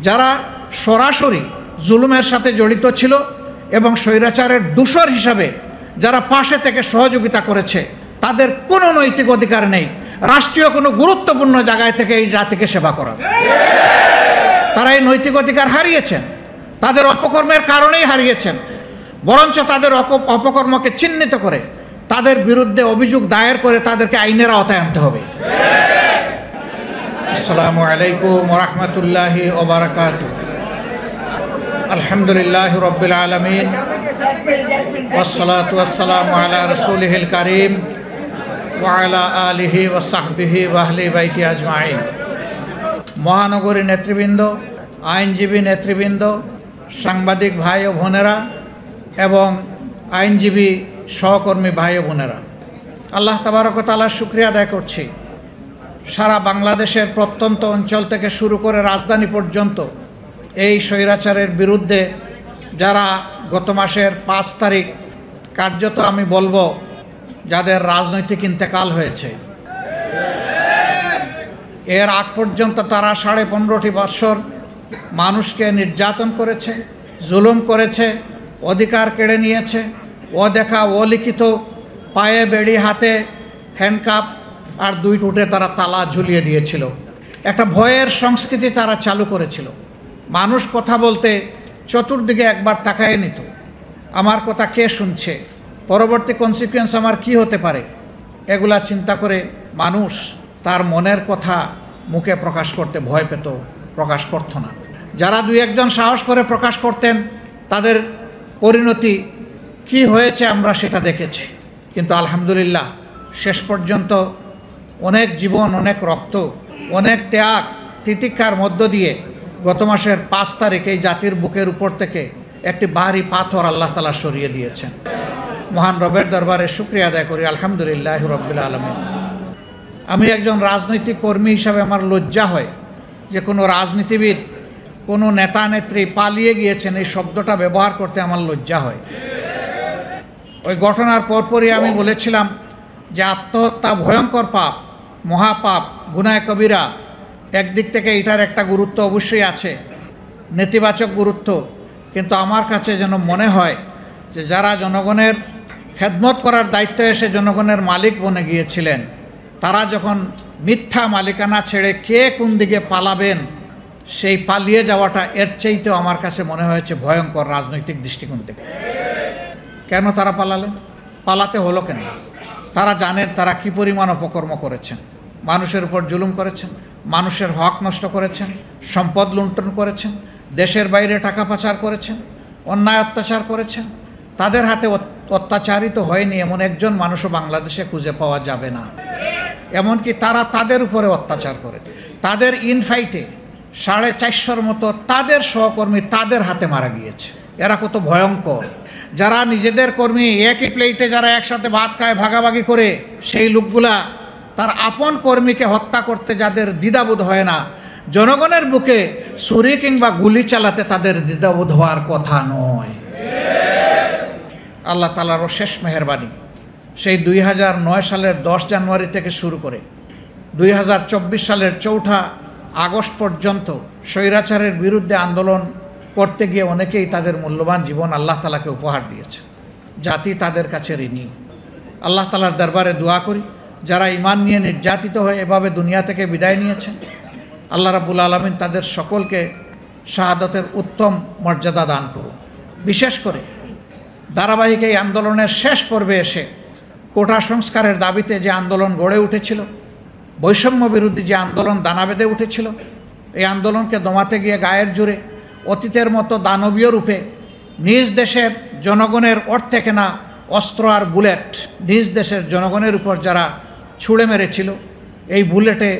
যারা সরাসরি জুলুমের সাথে জড়িত ছিল এবং স্বৈরাচারের দূষর হিসাবে যারা পাশে থেকে সহযোগিতা করেছে, তাদের কোনো নৈতিক অধিকার নেই রাষ্ট্রীয় কোনো গুরুত্বপূর্ণ জায়গায় থেকে এই জাতিকে সেবা করার। তারা এই নৈতিক অধিকার হারিয়েছেন, তাদের অপকর্মের কারণেই হারিয়েছেন। বরঞ্চ তাদের অপকর্মকে চিহ্নিত করে তাদের বিরুদ্ধে অভিযোগ দায়ের করে তাদেরকে আইনের আওতায় আনতে হবে। আসসালামু আলাইকুম ওয়া রাহমাতুল্লাহি ওয়া বারাকাতুহু। আলহামদুলিল্লাহি রাব্বিল আলামিন ওয়াসসালাতু ওয়াসসালামু আলা রাসূলিহিল কারীম ওয়া আলা আলিহি ওয়া সাহবিহি ওয়া আহলি বাইতি আজমাইন। মহানগরী নেতৃবৃন্দ, আইনজীবী নেতৃবৃন্দ, সাংবাদিক ভাই ও বোনেরা এবং আইনজীবী সহকর্মী ভাই ও বোনেরা, আল্লাহ তাবারক ওয়া তাআলার শুকরিয়া আদায় করছি। সারা বাংলাদেশের প্রত্যন্ত অঞ্চল থেকে শুরু করে রাজধানী পর্যন্ত এই স্বৈরাচারের বিরুদ্ধে যারা গত মাসের ৫ তারিখ কার্যত আমি বলবো যাদের রাজনৈতিক ইন্তেকাল হয়েছে, এর আগ পর্যন্ত তারা ১৫.৫ বৎসর মানুষকে নির্যাতন করেছে, জুলুম করেছে, অধিকার কেড়ে নিয়েছে। অদেখা অলিখিত পায়ে বেড়ি, হাতে হ্যান্ডকাপ আর ২ টুটে তারা তালা ঝুলিয়ে দিয়েছিল। একটা ভয়ের সংস্কৃতি তারা চালু করেছিল। মানুষ কথা বলতে চতুর্দিকে একবার তাকায় নিত, আমার কথা কে শুনছে, পরবর্তী কনসিকুয়েন্স আমার কি হতে পারে, এগুলা চিন্তা করে মানুষ তার মনের কথা মুখে প্রকাশ করতে ভয় পেত, প্রকাশ করত না। যারা ২-১ সাহস করে প্রকাশ করতেন তাদের পরিণতি কি হয়েছে আমরা সেটা দেখেছি। কিন্তু আলহামদুলিল্লাহ শেষ পর্যন্ত অনেক জীবন, অনেক রক্ত, অনেক ত্যাগ তিতিক্ষার মধ্য দিয়ে গত মাসের ৫ তারিখ এই জাতির বুকের উপর থেকে একটি ভারী পাথর আল্লাহ তাআলা সরিয়ে দিয়েছেন। মহান রবের দরবারে শুকরিয়া আদায় করি, আলহামদুলিল্লাহ রাব্বিল আলামিন। আমি একজন রাজনৈতিক কর্মী হিসাবে আমার লজ্জা হয় যে কোনো রাজনীতিবিদ, কোনো নেতা নেত্রী পালিয়ে গিয়েছেন এই শব্দটা ব্যবহার করতে আমার লজ্জা হয়। ওই ঘটনার পরপরই আমি বলেছিলাম যে আত্মহত্যা ভয়ঙ্কর পাপ, মহাপাপ, গুনাহ কবিরা। একদিক থেকে এটার একটা গুরুত্ব অবশ্যই আছে, নেতিবাচক গুরুত্ব, কিন্তু আমার কাছে যেন মনে হয় যে যারা জনগণের খেদমত করার দায়িত্ব এসে জনগণের মালিক বনে গিয়েছিলেন, তারা যখন মিথ্যা মালিকানা ছেড়ে কে কোন দিকে পালাবেন, সেই পালিয়ে যাওয়াটা এর চাইতেও আমার কাছে মনে হয়েছে ভয়ঙ্কর রাজনৈতিক দৃষ্টিকোণ থেকে। কেন তারা পালালেন? পালাতে হলো কেন? তারা জানেন তারা কি পরিমাণ অপকর্ম করেছেন, মানুষের উপর জুলুম করেছেন, মানুষের হক নষ্ট করেছেন, সম্পদ লুণ্ঠন করেছেন, দেশের বাইরে টাকা পাচার করেছেন, অন্যায় অত্যাচার করেছেন। তাদের হাতে অত্যাচারিত হয়নি এমন একজন মানুষও বাংলাদেশে খুঁজে পাওয়া যাবে না। এমনকি তারা তাদের উপরে অত্যাচার করে, তাদের ইনফাইটে 450 মতো তাদের সহকর্মী তাদের হাতে মারা গিয়েছে। এরা কত ভয়ঙ্কর! যারা নিজেদের কর্মী একই প্লেটে যারা একসাথে ভাত খায়, ভাগাভাগি করে, সেই লোকগুলা তার আপন কর্মীকে হত্যা করতে যাদের দ্বিধাবোধ হয় না, জনগণের বুকে ছুরি কিংবা গুলি চালাতে তাদের দ্বিধাবোধ হওয়ার কথা নয়। আল্লাহ তাআলারও শেষ মেহেরবানি, সেই 2009 সালের 10 জানুয়ারি থেকে শুরু করে 2024 সালের 4 আগস্ট পর্যন্ত স্বৈরাচারের বিরুদ্ধে আন্দোলন করতে গিয়ে অনেকেই তাদের মূল্যবান জীবন আল্লাহ তাআলাকে উপহার দিয়েছে। জাতি তাদের কাছে ঋণী। আল্লাহ তাআলার দরবারে দোয়া করি যারা ঈমান নিয়ে নির্যাতিত হয়ে এভাবে দুনিয়া থেকে বিদায় নিয়েছেন, আল্লাহ রাব্বুল আলামিন তাদের সকলকে শাহাদাতের উত্তম মর্যাদা দান করুন। বিশেষ করে ধারাবাহিক এই আন্দোলনের শেষ পর্বে এসে কোটা সংস্কারের দাবিতে যে আন্দোলন গড়ে উঠেছিল, বৈষম্য বিরোধী যে আন্দোলন দানা বেঁধে উঠেছিল, এই আন্দোলনকে দমাতে গিয়ে গায়ের জোরে অতীতের মতো দানবীয় রূপে নিজ দেশের জনগণের অর্থে কেনা অস্ত্র আর বুলেট নিজ দেশের জনগণের উপর যারা ছুঁড়ে মেরেছিল, এই বুলেটে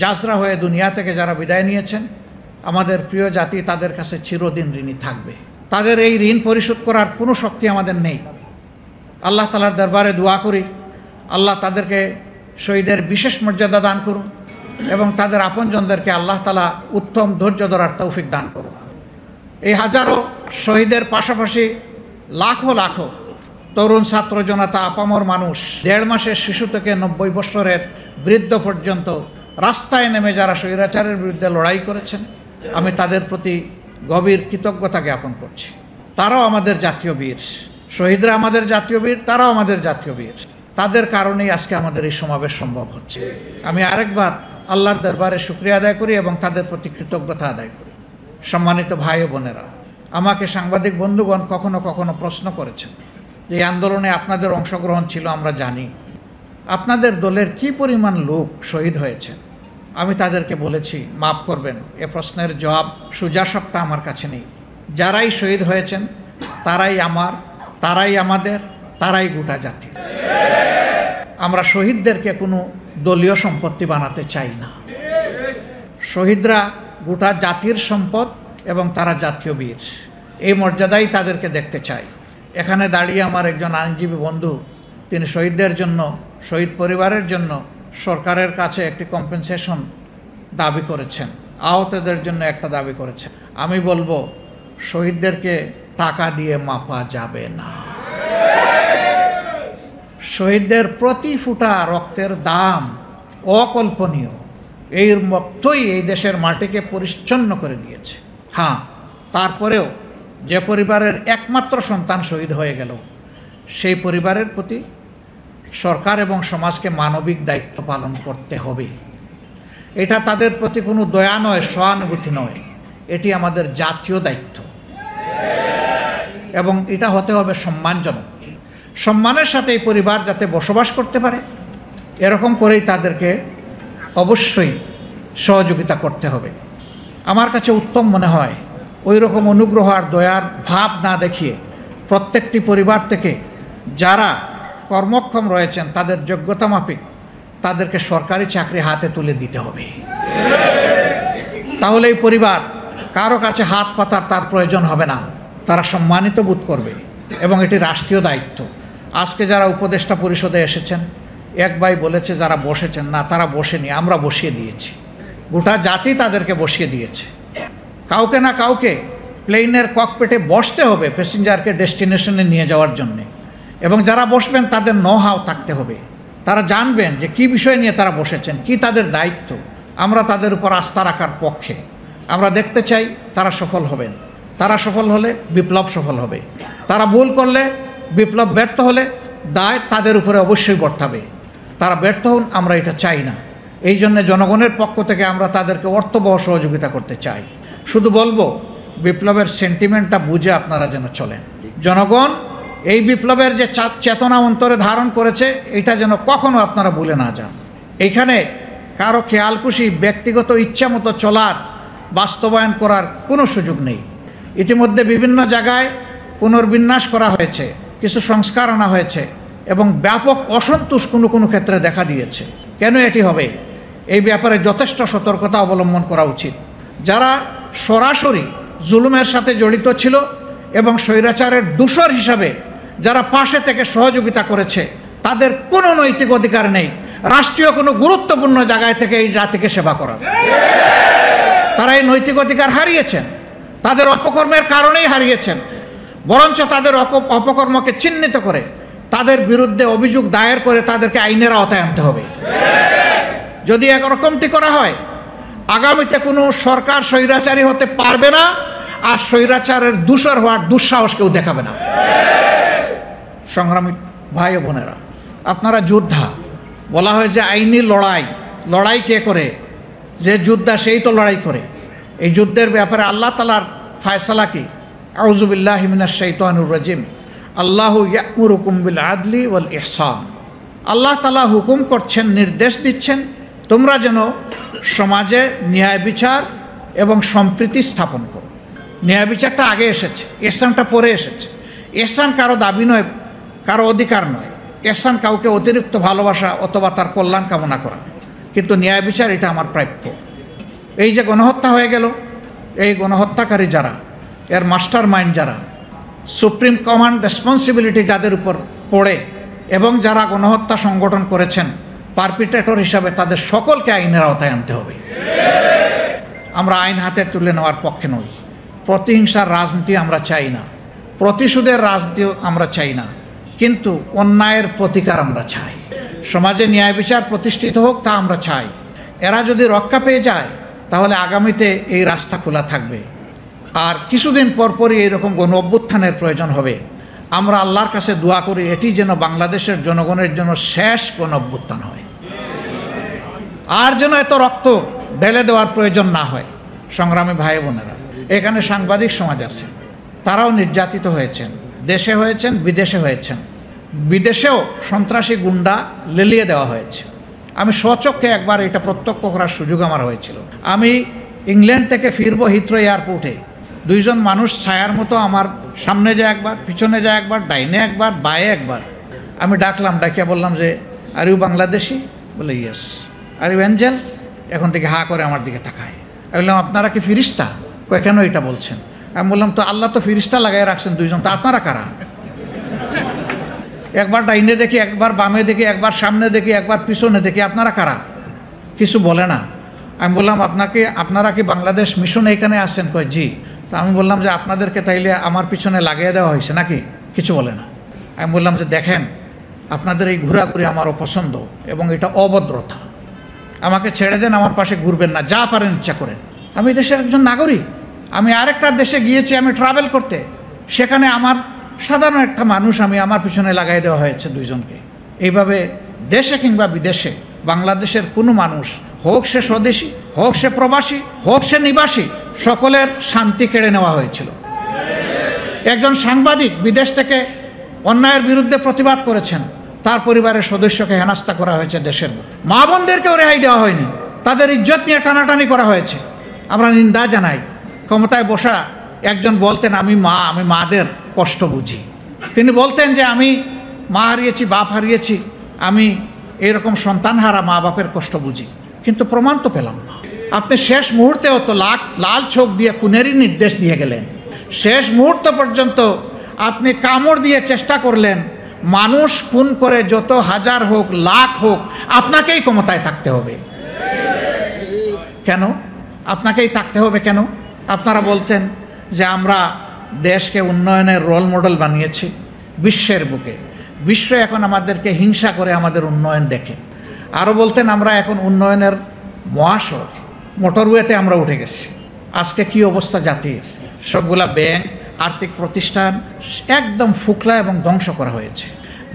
জাজরা হয়ে দুনিয়া থেকে যারা বিদায় নিয়েছেন, আমাদের প্রিয় জাতি তাদের কাছে চিরদিন ঋণী থাকবে। তাদের এই ঋণ পরিশোধ করার কোনো শক্তি আমাদের নেই। আল্লাহ তাআলার দরবারে দোয়া করি আল্লাহ তাদেরকে শহীদের বিশেষ মর্যাদা দান করুন এবং তাদের আপনজনদেরকে আল্লাহ তাআলা উত্তম ধৈর্য ধরার তৌফিক দান করুন। এই হাজারো শহীদের পাশাপাশি লাখো লাখো তরুণ ছাত্র জনতা, আপামর মানুষ, 1.5 মাসের শিশু থেকে 90 বছরের বৃদ্ধ পর্যন্ত রাস্তায় নেমে যারা স্বৈরাচারের বিরুদ্ধে লড়াই করেছেন, আমি তাদের প্রতি গভীর কৃতজ্ঞতা জ্ঞাপন করছি। তারাও আমাদের জাতীয় বীর, শহীদরা আমাদের জাতীয় বীর, তারাও আমাদের জাতীয় বীর। তাদের কারণেই আজকে আমাদের এই সমাবেশ সম্ভব হচ্ছে। আমি আরেকবার আল্লাহর দরবারে শুকরিয়া আদায় করি এবং তাদের প্রতি কৃতজ্ঞতা আদায় করি। সম্মানিত ভাই ও বোনেরা, আমাকে সাংবাদিক বন্ধুগণ কখনো কখনো প্রশ্ন করেছেন যে এই আন্দোলনে আপনাদের অংশগ্রহণ ছিল, আমরা জানি আপনাদের দলের কি পরিমাণ লোক শহীদ হয়েছেন। আমি তাদেরকে বলেছি, মাফ করবেন, এ প্রশ্নের জবাব সুজাসবটা আমার কাছে নেই। যারাই শহীদ হয়েছেন তারাই আমার, তারাই আমাদের, তারাই গোটা জাতির। আমরা শহীদদেরকে কোনো দলীয় সম্পত্তি বানাতে চাই না। শহীদরা গোটা জাতির সম্পদ এবং তারা জাতীয় বীর, এই মর্যাদাই তাদেরকে দেখতে চাই। এখানে দাঁড়িয়ে আমার একজন আইনজীবী বন্ধু, তিনি শহীদদের জন্য, শহীদ পরিবারের জন্য সরকারের কাছে একটি কম্পেনসেশন দাবি করেছেন, আহতদের জন্য একটা দাবি করেছেন। আমি বলবো শহীদদেরকে টাকা দিয়ে মাপা যাবে না। শহীদদের প্রতি ফোঁটা রক্তের দাম অকল্পনীয়। এই রক্তই এই দেশের মাটিকে পরিচ্ছন্ন করে দিয়েছে। হ্যাঁ, তারপরেও যে পরিবারের একমাত্র সন্তান শহীদ হয়ে গেল, সেই পরিবারের প্রতি সরকার এবং সমাজকে মানবিক দায়িত্ব পালন করতে হবে। এটা তাদের প্রতি কোনো দয়া নয়, সহানুভূতি নয়, এটি আমাদের জাতীয় দায়িত্ব এবং এটা হতে হবে সম্মানজনক। সম্মানের সাথে এই পরিবার যাতে বসবাস করতে পারে, এরকম করেই তাদেরকে অবশ্যই সহযোগিতা করতে হবে। আমার কাছে উত্তম মনে হয় ওই রকম অনুগ্রহ আর দয়ার ভাব না দেখিয়ে প্রত্যেকটি পরিবার থেকে যারা কর্মক্ষম রয়েছেন তাদের যোগ্যতা মাফিক তাদেরকে সরকারি চাকরি হাতে তুলে দিতে হবে। তাহলে এই পরিবার কারো কাছে হাত পাতার তার প্রয়োজন হবে না, তারা সম্মানিত বোধ করবে এবং এটি রাষ্ট্রীয় দায়িত্ব। আজকে যারা উপদেষ্টা পরিষদে এসেছেন, এক ভাই বলেছে যারা বসেছেন, না তারা বসেনি, আমরা বসিয়ে দিয়েছি। গোটা জাতি তাদেরকে বসিয়ে দিয়েছে। কাউকে না কাউকে প্লেনের ককপিটে বসতে হবে প্যাসেঞ্জারকে ডেস্টিনেশনে নিয়ে যাওয়ার জন্যে, এবং যারা বসবেন তাদের নো-হাউ থাকতে হবে। তারা জানবেন যে কী বিষয় নিয়ে তারা বসেছেন, কি তাদের দায়িত্ব। আমরা তাদের উপর আস্থা রাখার পক্ষে। আমরা দেখতে চাই তারা সফল হবেন। তারা সফল হলে বিপ্লব সফল হবে। তারা ভুল করলে, বিপ্লব ব্যর্থ হলে দায় তাদের উপরে অবশ্যই বর্তাবে। তারা ব্যর্থ হন, আমরা এটা চাই না। এই জন্য জনগণের পক্ষ থেকে আমরা তাদেরকে অর্থবহ সহযোগিতা করতে চাই। শুধু বলবো, বিপ্লবের সেন্টিমেন্টটা বুঝে আপনারা যেন চলেন। জনগণ এই বিপ্লবের যে চেতনা অন্তরে ধারণ করেছে, এটা যেন কখনো আপনারা ভুলে না যান। এইখানে কারো খেয়ালখুশি ব্যক্তিগত ইচ্ছা মতো চলার, বাস্তবায়ন করার কোনো সুযোগ নেই। ইতিমধ্যে বিভিন্ন জায়গায় পুনর্বিন্যাস করা হয়েছে, কিছু সংস্কার আনা হয়েছে এবং ব্যাপক অসন্তোষ কোনো কোনো ক্ষেত্রে দেখা দিয়েছে। কেন এটি হবে? এই ব্যাপারে যথেষ্ট সতর্কতা অবলম্বন করা উচিত। যারা সরাসরি জুলুমের সাথে জড়িত ছিল এবং স্বৈরাচারের দূষর হিসাবে যারা পাশে থেকে সহযোগিতা করেছে, তাদের কোনো নৈতিক অধিকার নেই রাষ্ট্রীয় কোনো গুরুত্বপূর্ণ জায়গায় থেকে এই জাতিকে সেবা করার। তারা এই নৈতিক অধিকার হারিয়েছেন, তাদের অপকর্মের কারণেই হারিয়েছেন। বরঞ্চ তাদের অপকর্মকে চিহ্নিত করে তাদের বিরুদ্ধে অভিযোগ দায়ের করে তাদেরকে আইনের আওতায় আনতে হবে। যদি একরকমটি করা হয়, আগামীতে কোনো সরকার স্বৈরাচারী হতে পারবে না, আর স্বৈরাচারের দূষর হওয়ার দুঃসাহস কেউ দেখাবে না। সংগ্রামী ভাই ও বোনেরা, আপনারা যোদ্ধা। বলা হয় যে আইনি লড়াই, লড়াই কে করে? যে যোদ্ধা সেই তো লড়াই করে। এই যুদ্ধের ব্যাপারে আল্লাহ তাআলার ফায়সালা কি? আউযু বিল্লাহি মিনাশ শাইতানির রাজিম। আল্লাহু ইয়া'মুরুকুম বিল আদলি ওয়াল ইহসান। আল্লাহ তাআলা হুকুম করছেন, নির্দেশ দিচ্ছেন, তোমরা যেন সমাজে ন্যায় বিচার এবং সম্প্রীতি স্থাপন করো। ন্যায় বিচারটা আগে এসেছে, ইহসানটা পরে এসেছে। ইহসান কারো দাবি নয়, কারো অধিকার নয়। ইহসান কাউকে অতিরিক্ত ভালোবাসা অথবা তার কল্যাণ কামনা করা। কিন্তু ন্যায় বিচার এটা আমার প্রাপ্য। এই যে গণহত্যা হয়ে গেল, এই গণহত্যাকারী যারা, এর মাস্টার মাইন্ড যারা, সুপ্রিম কমান্ড রেসপন্সিবিলিটি যাদের উপর পড়ে এবং যারা গণহত্যা সংগঠন করেছেন পারপিট্রেটর হিসাবে, তাদের সকলকে আইনের আওতায় আনতে হবে। আমরা আইন হাতে তুলে নেওয়ার পক্ষে নই। প্রতিহিংসার রাজনীতি আমরা চাই না, প্রতিশোধের রাজনীতি আমরা চাই না, কিন্তু অন্যায়ের প্রতিকার আমরা চাই। সমাজে ন্যায় বিচার প্রতিষ্ঠিত হোক, তা আমরা চাই। এরা যদি রক্ষা পেয়ে যায়, তাহলে আগামীতে এই রাস্তা খোলা থাকবে। আর কিছুদিন পরপরই এইরকম গণ অভ্যুত্থানের প্রয়োজন হবে। আমরা আল্লাহর কাছে দোয়া করি এটি যেন বাংলাদেশের জনগণের জন্য শেষ গণ অভ্যুত্থান হয়, আর যেন এত রক্ত ঢেলে দেওয়ার প্রয়োজন না হয়। সংগ্রামী ভাই বোনেরা, এখানে সাংবাদিক সমাজ আছে, তারাও নির্যাতিত হয়েছেন, দেশে হয়েছেন, বিদেশে হয়েছেন। বিদেশেও সন্ত্রাসী গুন্ডা লেলিয়ে দেওয়া হয়েছে। আমি স্বচক্ষে একবার এটা প্রত্যক্ষ করার সুযোগ আমার হয়েছিল। আমি ইংল্যান্ড থেকে ফিরবো হিথ্রো এয়ারপোর্টে, দুইজন মানুষ ছায়ার মতো আমার সামনে যায় একবার, পিছনে যায় একবার, ডাইনে একবার, বায়ে একবার। আমি ডাকলাম, ডাকিয়া বললাম যে আর ইউ বাংলাদেশি? বলে ইয়েস। Are you Angel? এখন থেকে হা করে আমার দিকে তাকায়। আমি বললাম আপনারা কি ফিরিস্তা? কেন এটা বলছেন? আমি বললাম তো আল্লাহ তো ফিরিস্তা লাগাই রাখছেন দুইজন, তা আপনারা কারা? একবার ডাইনে দেখি, একবার বামে দেখি, একবার সামনে দেখি, একবার পিছনে দেখি, আপনারা কারা? কিছু বলে না। আমি বললাম আপনারা কি বাংলাদেশ মিশনে এখানে আসেন? কয় জি। তা আমি বললাম যে আপনাদেরকে তাইলে আমার পিছনে লাগিয়ে দেওয়া হয়েছে নাকি? কিছু বলে না। আমি বললাম যে দেখেন, আপনাদের এই ঘোরাঘুরি আমার অপছন্দ এবং এটা অভদ্রতা। আমাকে ছেড়ে দেন, আমার পাশে ঘুরবেন না, যা পারেন ইচ্ছা করেন। আমি দেশের একজন নাগরিক। আমি আরেকটা দেশে গিয়েছি আমি ট্রাভেল করতে, সেখানে আমার সাধারণ একটা মানুষ আমি আমার পিছনে লাগাই দেওয়া হয়েছে দুইজনকে। এইভাবে দেশে কিংবা বিদেশে বাংলাদেশের কোনো মানুষ, হোক সে স্বদেশী, হোক সে প্রবাসী, হোক সে নিবাসী, সকলের শান্তি কেড়ে নেওয়া হয়েছিল। একজন সাংবাদিক বিদেশ থেকে অন্যায়ের বিরুদ্ধে প্রতিবাদ করেছেন, তার পরিবারের সদস্যকে হেনস্থা করা হয়েছে। দেশের মা বোনদেরকেও রেহাই দেওয়া হয়নি, তাদের ইজ্জত নিয়ে টানাটানি করা হয়েছে। আমরা নিন্দা জানাই। ক্ষমতায় বসা একজন বলতেন আমি মাদের কষ্ট বুঝি। তিনি বলতেন যে আমি মা হারিয়েছি, বাপ হারিয়েছি, আমি এরকম সন্তান হারা মা বাপের কষ্ট বুঝি, কিন্তু প্রমাণ তো পেলাম না। আপনি শেষ মুহূর্তেও তো লাল চোখ দিয়ে খুনেরই নির্দেশ দিয়ে গেলেন। শেষ মুহূর্ত পর্যন্ত আপনি কামড় দিয়ে চেষ্টা করলেন। মানুষ খুন করে যত হাজার হোক, লাখ হোক, আপনাকেই ক্ষমতায় থাকতে হবে। কেন আপনাকেই থাকতে হবে? কেন? আপনারা বলতেন যে আমরা দেশকে উন্নয়নের রোল মডেল বানিয়েছি বিশ্বের বুকে, বিশ্ব এখন আমাদেরকে হিংসা করে আমাদের উন্নয়ন দেখে। আরও বলতেন আমরা এখন উন্নয়নের মহাসড়ক, মোটরওয়েতে আমরা উঠে গেছি। আজকে কি অবস্থা জাতির? সবগুলা ব্যাংক, আর্থিক প্রতিষ্ঠান একদম ফুকলা এবং ধ্বংস করা হয়েছে।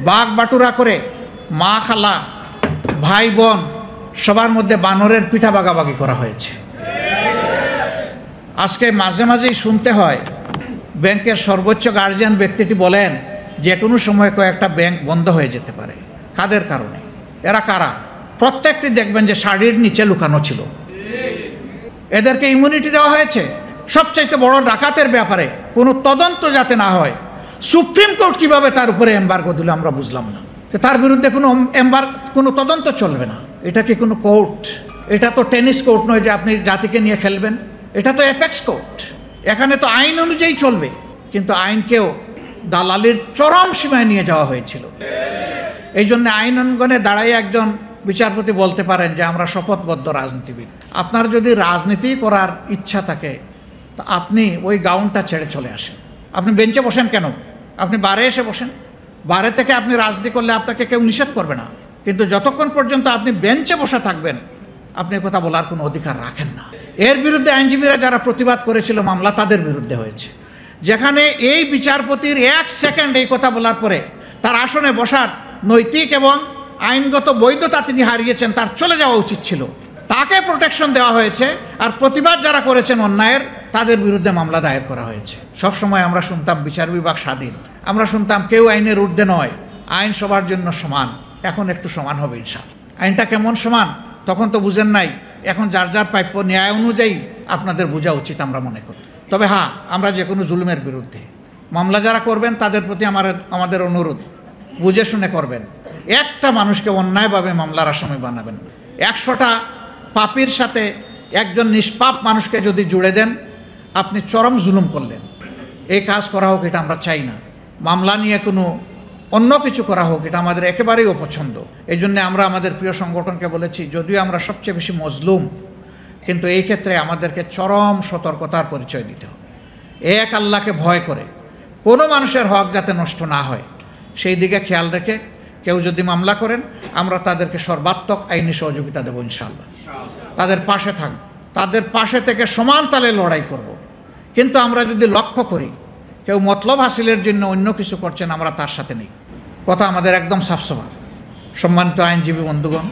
বাঘ বাটুরা করে মা খালা ভাই বোন সবার মধ্যে বানরের পিঠা বাগাবাগি করা হয়েছে। আজকে মাঝে মাঝেই শুনতে হয় ব্যাংকের সর্বোচ্চ গার্জিয়ান ব্যক্তিটি বলেন যে কোনো সময় কয়েকটা ব্যাংক বন্ধ হয়ে যেতে পারে। কাদের কারণে? এরা কারা? প্রত্যেকটি দেখবেন যে শাড়ির নিচে লুকানো ছিল। এদেরকে ইমিউনিটি দেওয়া হয়েছে। সবচাইতে বড় ডাকাতের ব্যাপারে কোনো তদন্ত যাতে না হয়, সুপ্রিম কোর্ট কিভাবে তার উপরে এম্বার্গো দিল আমরা বুঝলাম না। তার বিরুদ্ধে কোনো তদন্ত চলবে না। এটা কি কোনো কোর্ট? এটা তো টেনিস কোর্ট নয় যে আপনি জাতিকে নিয়ে খেলবেন। এটা তো অ্যাপেক্স কোর্ট। এখানে তো আইন অনুযায়ী চলবে, কিন্তু আইনকেও দালালির চরম সীমায় নিয়ে যাওয়া হয়েছিল। এই জন্য আইন অঙ্গনে দাঁড়াই একজন বিচারপতি বলতে পারেন যে আমরা শপথবদ্ধ রাজনীতিবিদ। আপনার যদি রাজনীতি করার ইচ্ছা থাকে তো আপনি ওই গাউনটা ছেড়ে চলে আসেন। আপনি বেঞ্চে বসেন কেন? আপনি বারে এসে বসেন। বারে থেকে আপনি রাজনীতি করলে আপনাকে কেউ নিষেধ করবে না, কিন্তু যতক্ষণ পর্যন্ত আপনি বেঞ্চে বসে থাকবেন আপনি কথা বলার কোনো অধিকার রাখেন না। এর বিরুদ্ধে আইনজীবীরা যারা প্রতিবাদ করেছিল মামলা তাদের বিরুদ্ধে হয়েছে। যেখানে এই বিচারপতির 1 সেকেন্ড এই কথা বলার পরে তার আসনে বসার নৈতিক এবং আইনগত বৈধতা তিনি হারিয়েছেন, তার চলে যাওয়া উচিত ছিল। তাকে প্রোটেকশন দেওয়া হয়েছে, আর প্রতিবাদ যারা করেছেন অন্যায়ের তাদের বিরুদ্ধে মামলা দায়ের করা হয়েছে। সবসময় আমরা শুনতাম বিচার বিভাগ স্বাধীন, আমরা শুনতাম কেউ আইনের ঊর্ধ্বে নয়, আইন সবার জন্য সমান। এখন একটু সমান হবে ইনশাআল্লাহ। আইনটা কেমন সমান তখন তো বুঝেন নাই, এখন যার যার প্রাপ্য ন্যায় অনুযায়ী আপনাদের বোঝা উচিত আমরা মনে করি। তবে হ্যাঁ, আমরা যে কোনো জুলুমের বিরুদ্ধে। মামলা যারা করবেন তাদের প্রতি আমাদের অনুরোধ, বুঝে শুনে করবেন। একটা মানুষকে অন্যায়ভাবে মামলার আসামি বানাবেন। 100টা পাপীর সাথে একজন নিষ্পাপ মানুষকে যদি জুড়ে দেন আপনি চরম জুলুম করলেন। এই কাজ করা হোক এটা আমরা চাই না। মামলা নিয়ে কোনো অন্য কিছু করা হোক এটা আমাদের একেবারেই অপছন্দ। এই জন্য আমরা আমাদের প্রিয় সংগঠনকে বলেছি, যদিও আমরা সবচেয়ে বেশি মজলুম, কিন্তু এই ক্ষেত্রে আমাদেরকে চরম সতর্কতার পরিচয় দিতে হবে। এক আল্লাহকে ভয় করে কোনো মানুষের হক যাতে নষ্ট না হয় সেই দিকে খেয়াল রেখে কেউ যদি মামলা করেন আমরা তাদেরকে সর্বাত্মক আইনি সহযোগিতা দেবো ইনশাআল্লাহ। তাদের পাশে থাকব। তাদের পাশে থেকে সমান তালে লড়াই করব। কিন্তু আমরা যদি লক্ষ্য করি কেউ মতলব হাসিলের জন্য অন্য কিছু করছেন, আমরা তার সাথে নেই। কথা আমাদের একদম সাফসফা। সম্মানিত আইনজীবী বন্ধুগণ,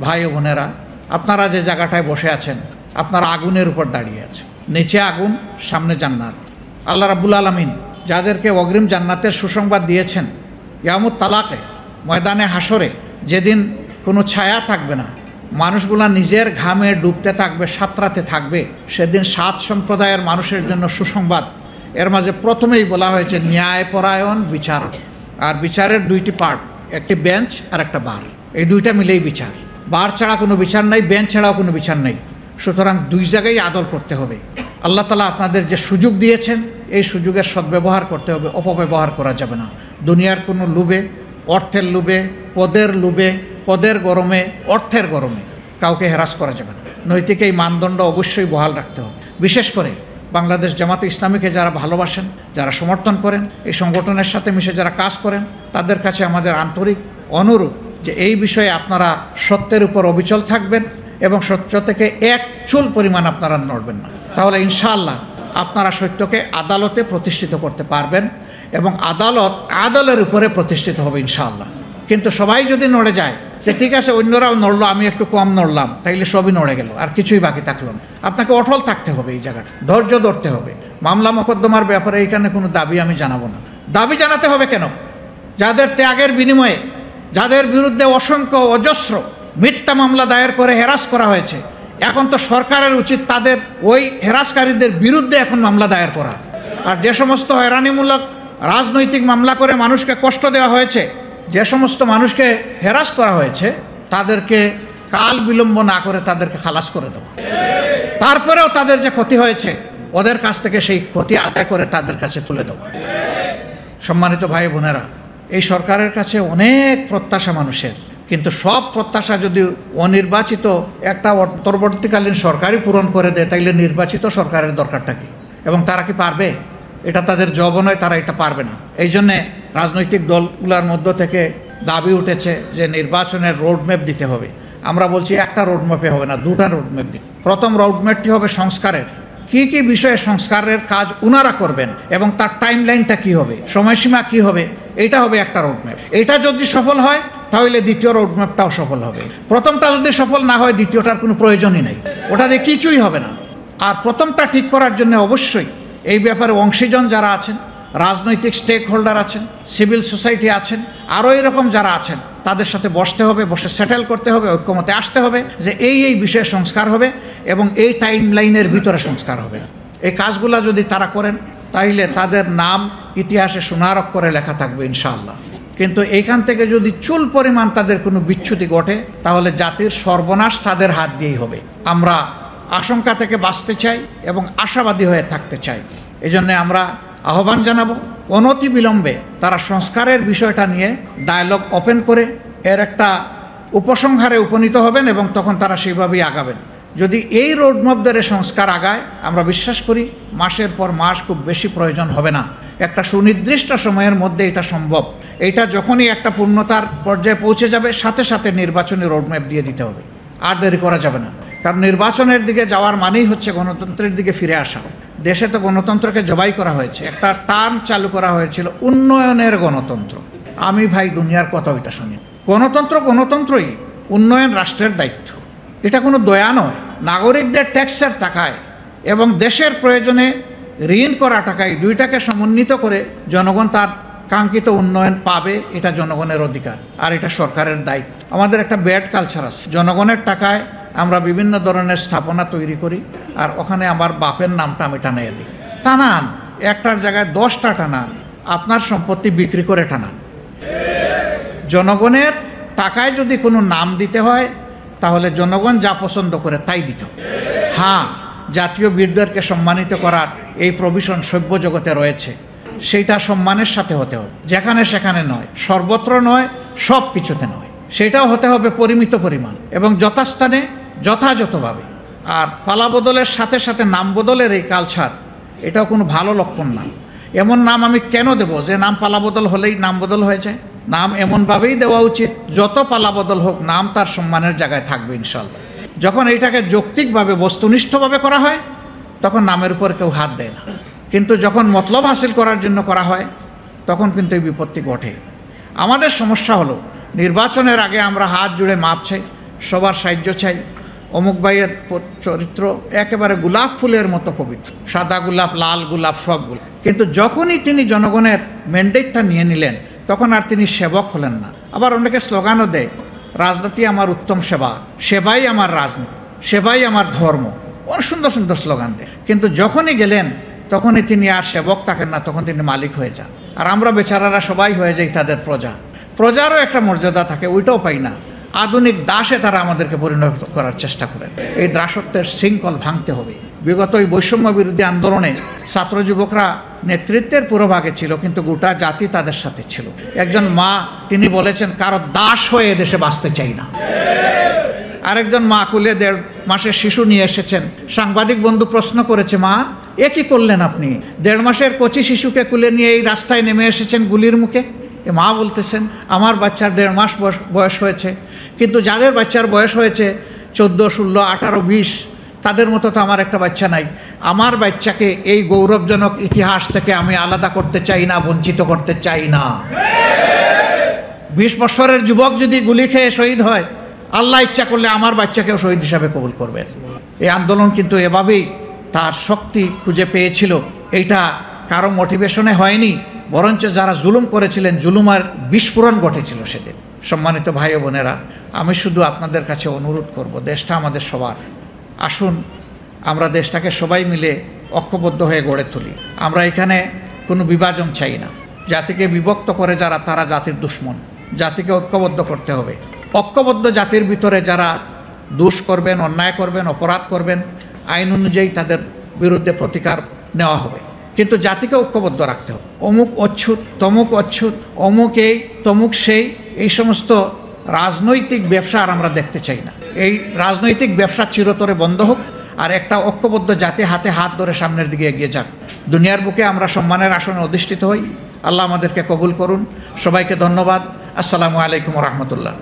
ভাই ও বোনেরা, আপনারা যে জায়গাটায় বসে আছেন, আপনারা আগুনের উপর দাঁড়িয়ে আছেন। নিচে আগুন, সামনে জান্নাত। আল্লাহ রাব্বুল আলামিন যাদেরকে অগ্রিম জান্নাতের সুসংবাদ দিয়েছেন, ইয়ামুত তালাকে, ময়দানে হাসরে, যেদিন কোনো ছায়া থাকবে না, মানুষগুলা নিজের ঘামে ডুবতে থাকবে, সাঁতরাতে থাকবে, সেদিন 7 সম্প্রদায়ের মানুষের জন্য সুসংবাদ। এর মাঝে প্রথমেই বলা হয়েছে ন্যায়পরায়ণ বিচারক। আর বিচারের 2টি পার্ট, একটি বেঞ্চ আর একটা বার। এই 2টা মিলেই বিচার। বার ছাড়া কোনো বিচার নাই, বেঞ্চ ছাড়াও কোনো বিচার নেই। সুতরাং 2 জায়গায় আদল করতে হবে। আল্লাহ তাআলা আপনাদের যে সুযোগ দিয়েছেন, এই সুযোগের সদ্ব্যবহার করতে হবে, অপব্যবহার করা যাবে না। দুনিয়ার কোনো লোভে, অর্থের লোভে, পদের লোভে, পদের গরমে, অর্থের গরমে কাউকে হ্যারাস করা যাবে না। নৈতিক এই মানদণ্ড অবশ্যই বহাল রাখতে হবে। বিশেষ করে বাংলাদেশ জামাতে ইসলামীকে যারা ভালোবাসেন, যারা সমর্থন করেন, এই সংগঠনের সাথে মিশে যারা কাজ করেন, তাদের কাছে আমাদের আন্তরিক অনুরোধ যে এই বিষয়ে আপনারা সত্যের উপর অবিচল থাকবেন এবং সত্য থেকে এক চুল পরিমাণ আপনারা নড়বেন না। তাহলে ইনশাআল্লাহ আপনারা সত্যকে আদালতে প্রতিষ্ঠিত করতে পারবেন এবং আদালত আদলের উপরে প্রতিষ্ঠিত হবে ইনশাআল্লাহ। কিন্তু সবাই যদি নড়ে যায় যে ঠিক আছে অন্যরাও নড়লো, আমি একটু কম নড়লাম, তাইলে সবই নড়ে গেল, আর কিছুই বাকি থাকলো না। আপনাকে অটল থাকতে হবে, এই জায়গাটা ধৈর্য ধরতে হবে। মামলা মোকদ্দমার ব্যাপারে এইখানে কোনো দাবি আমি জানাবো না। দাবি জানাতে হবে কেন? যাদের ত্যাগের বিনিময়ে, যাদের বিরুদ্ধে অসংখ্য অজস্র মিথ্যা মামলা দায়ের করে হেরাস করা হয়েছে, এখন তো সরকারের উচিত তাদের ওই হেরাসকারীদের বিরুদ্ধে এখন মামলা দায়ের করা। আর যে সমস্ত হয়রানিমূলক রাজনৈতিক মামলা করে মানুষকে কষ্ট দেওয়া হয়েছে, যে সমস্ত মানুষকে হেরাস করা হয়েছে, তাদেরকে কাল বিলম্ব না করে তাদেরকে খালাস করে দেওয়া। তারপরেও তাদের যে ক্ষতি হয়েছে, ওদের কাছ থেকে সেই ক্ষতি আদায় করে তাদের কাছে তুলে দেওয়া। সম্মানিত ভাই বোনেরা, এই সরকারের কাছে অনেক প্রত্যাশা মানুষের, কিন্তু সব প্রত্যাশা যদি অনির্বাচিত একটা অন্তর্বর্তীকালীন সরকারই পূরণ করে দেয়, তাইলে নির্বাচিত সরকারের দরকারটা কি? এবং তারা কি পারবে? এটা তাদের জব নয়, তারা এটা পারবে না। এই জন্যে রাজনৈতিক দলগুলোর মধ্য থেকে দাবি উঠেছে যে নির্বাচনের রোডম্যাপ দিতে হবে। আমরা বলছি একটা রোডম্যাপে হবে না, 2টা রোডম্যাপ দিতে। প্রথম রোডম্যাপটি হবে সংস্কারের, কি কি বিষয়ে সংস্কারের কাজ উনারা করবেন এবং তার টাইমলাইনটা কি হবে, সময়সীমা কি হবে, এটা হবে একটা রোডম্যাপ। এটা যদি সফল হয় তাহলে দ্বিতীয় রোডম্যাপটাও সফল হবে। প্রথমটা যদি সফল না হয়, দ্বিতীয়টার কোনো প্রয়োজনই নেই, ওটা দিয়ে কিছুই হবে না। আর প্রথমটা ঠিক করার জন্য অবশ্যই এই ব্যাপারে অংশীজন যারা আছেন, রাজনৈতিক স্টেক হোল্ডার আছেন, সিভিল সোসাইটি আছেন, আরও এরকম যারা আছেন, তাদের সাথে বসতে হবে, বসে সেটেল করতে হবে, ঐক্যমতে আসতে হবে যে এই বিষয়ে সংস্কার হবে এবং এই টাইম লাইনের ভিতরে সংস্কার হবে। এই কাজগুলো যদি তারা করেন, তাইলে তাদের নাম ইতিহাসে সোনার অক্ষরে লেখা থাকবে ইনশাআল্লাহ। কিন্তু এইখান থেকে যদি চুল পরিমাণ তাদের কোনো বিচ্যুতি ঘটে, তাহলে জাতির সর্বনাশ তাদের হাত দিয়েই হবে। আমরা আশঙ্কা থেকে বাঁচতে চাই এবং আশাবাদী হয়ে থাকতে চাই। এই জন্যে আমরা আহ্বান জানাবো, অনতি বিলম্বে তারা সংস্কারের বিষয়টা নিয়ে ডায়ালগ ওপেন করে এর একটা উপসংহারে উপনীত হবেন এবং তখন তারা সেইভাবেই আগাবেন। যদি এই রোডম্যাপ ধরে সংস্কার আগায়, আমরা বিশ্বাস করি মাসের পর মাস খুব বেশি প্রয়োজন হবে না, একটা সুনির্দিষ্ট সময়ের মধ্যে এটা সম্ভব। এটা যখনই একটা পূর্ণতার পর্যায়ে পৌঁছে যাবে, সাথে সাথে নির্বাচনী রোডম্যাপ দিয়ে দিতে হবে, আর দেরি করা যাবে না। কারণ নির্বাচনের দিকে যাওয়ার মানেই হচ্ছে গণতন্ত্রের দিকে ফিরে আসা। দেশে তো গণতন্ত্রকে জবাই করা হয়েছে, একটা টার্ম চালু করা হয়েছিল উন্নয়নের গণতন্ত্র। আমি ভাই দুনিয়ার কথা ওইটা শুনি। গণতন্ত্রই, উন্নয়ন রাষ্ট্রের দায়িত্ব, এটা কোনো দয়া নয়। নাগরিকদের ট্যাক্সের টাকায় এবং দেশের প্রয়োজনে ঋণ করা টাকায়, 2টাকে সমন্বিত করে জনগণ তার কাঙ্ক্ষিত উন্নয়ন পাবে, এটা জনগণের অধিকার আর এটা সরকারের দায়িত্ব। আমাদের একটা ব্যাড কালচার আছে, জনগণের টাকায় আমরা বিভিন্ন ধরনের স্থাপনা তৈরি করি আর ওখানে আমার বাপের নামটা আমি টানাইয়া দিই। টানান, একটার জায়গায় 10টা টানান, আপনার সম্পত্তি বিক্রি করে টানান। জনগণের টাকায় যদি কোনো নাম দিতে হয়, তাহলে জনগণ যা পছন্দ করে তাই দিতে হবে। হ্যাঁ, জাতীয় বীরদেরকে সম্মানিত করার এই প্রভিশন সভ্য জগতে রয়েছে, সেইটা সম্মানের সাথে হতে হবে, যেখানে সেখানে নয়, সর্বত্র নয়, সব কিছুতে নয়। সেটাও হতে হবে পরিমিত পরিমাণ এবং যথাস্থানে যথাযথভাবে। আর পালা বদলের সাথে সাথে নাম বদলের এই কালচার, এটাও কোনো ভালো লক্ষণ না। এমন নাম আমি কেন দেব যে নাম পালা বদল হলেই নাম বদল হয়ে যায়? নাম এমনভাবেই দেওয়া উচিত, যত পালা বদল হোক নাম তার সম্মানের জায়গায় থাকবে ইনশাল্লাহ। যখন এইটাকে যৌক্তিকভাবে বস্তুনিষ্ঠভাবে করা হয় তখন নামের উপর কেউ হাত দেয় না, কিন্তু যখন মতলব হাসিল করার জন্য করা হয় তখন কিন্তু এই বিপত্তি ঘটে। আমাদের সমস্যা হলো নির্বাচনের আগে আমরা হাত জুড়ে মাপ চাই, সবার সাহায্য চাই। অমুক ভাইয়ের চরিত্র একেবারে গোলাপ ফুলের মতো পবিত্র, সাদা গোলাপ, লাল গোলাপ, সব গোলাপ। কিন্তু যখনই তিনি জনগণের ম্যান্ডেটটা নিয়ে নিলেন তখন আর তিনি সেবক হলেন না। আবার অনেকে স্লোগানও দেয়, রাজনীতি আমার উত্তম সেবা, সেবাই আমার রাজনীতি, সেবাই আমার ধর্ম। অনেক সুন্দর সুন্দর স্লোগান দেয়, কিন্তু যখনই গেলেন তখনই তিনি আর সেবক থাকেন না, তখন তিনি মালিক হয়ে যান। আর আমরা বেচারারা সবাই হয়ে যাই তাদের প্রজা। প্রজারও একটা মর্যাদা থাকে, ওইটাও পাই না। আধুনিক দাসে তারা আমাদেরকে পরিণত করার চেষ্টা করেন। এই দাসত্বের শৃঙ্খল ভাঙতে হবে। বিগত এই বৈষম্য বিরোধী আন্দোলনে ছাত্র যুবকরা নেতৃত্বের পুরোভাগে ছিল, কিন্তু গোটা জাতি তাদের সাথে ছিল। একজন মা তিনি বলেছেন, কারো দাস হয়ে দেশে বাঁচতে চাই না। আরেকজন মা কুলে 1.5 মাসের শিশু নিয়ে এসেছেন। সাংবাদিক বন্ধু প্রশ্ন করেছে, মা এ কি করলেন আপনি? 1.5 মাসের কচি শিশুকে কুলে নিয়ে এই রাস্তায় নেমে এসেছেন গুলির মুখে। এ মা বলতেছেন, আমার বাচ্চার 1.5 মাস বয়স হয়েছে, কিন্তু যাদের বাচ্চার বয়স হয়েছে 14, 16, 18, 20, তাদের মতো তো আমার একটা বাচ্চা নাই। আমার বাচ্চাকে এই গৌরবজনক ইতিহাস থেকে আমি আলাদা করতে চাই না, বঞ্চিত করতে চাই না। 20 বছরের যুবক যদি গুলি খেয়ে শহীদ হয়, আল্লাহ ইচ্ছা করলে আমার বাচ্চাকেও শহীদ হিসাবে কবুল করবেন। এই আন্দোলন কিন্তু এভাবেই তার শক্তি খুঁজে পেয়েছিল। এইটা কারো মোটিভেশনে হয়নি, বরঞ্চ যারা জুলুম করেছিলেন জুলুমের বিস্ফোরণ ঘটেছিল সেদিন। সম্মানিত ভাই ও বোনেরা, আমি শুধু আপনাদের কাছে অনুরোধ করব, দেশটা আমাদের সবার। আসুন আমরা দেশটাকে সবাই মিলে ঐক্যবদ্ধ হয়ে গড়ে তুলি। আমরা এখানে কোনো বিভাজন চাই না। জাতিকে বিভক্ত করে যারা, তারা জাতির দুশ্মন। জাতিকে ঐক্যবদ্ধ করতে হবে। ঐক্যবদ্ধ জাতির ভিতরে যারা দোষ করবেন, অন্যায় করবেন, অপরাধ করবেন, আইন অনুযায়ী তাদের বিরুদ্ধে প্রতিকার নেওয়া হবে, কিন্তু জাতিকে ঐক্যবদ্ধ রাখতে হবে। অমুক অচ্ছুত, তমুক অচ্ছুত, অমুক এই তমুক সেই, এই সমস্ত রাজনৈতিক ব্যবসা আর আমরা দেখতে চাই না। এই রাজনৈতিক ব্যবসা চিরতরে বন্ধ হোক, আর একটা ঐক্যবদ্ধ জাতি হাতে হাত ধরে সামনের দিকে এগিয়ে যাক। দুনিয়ার বুকে আমরা সম্মানের আসনে অধিষ্ঠিত হই। আল্লাহ আমাদেরকে কবুল করুন। সবাইকে ধন্যবাদ। আসসালামু আলাইকুম ওয়া রাহমাতুল্লাহ।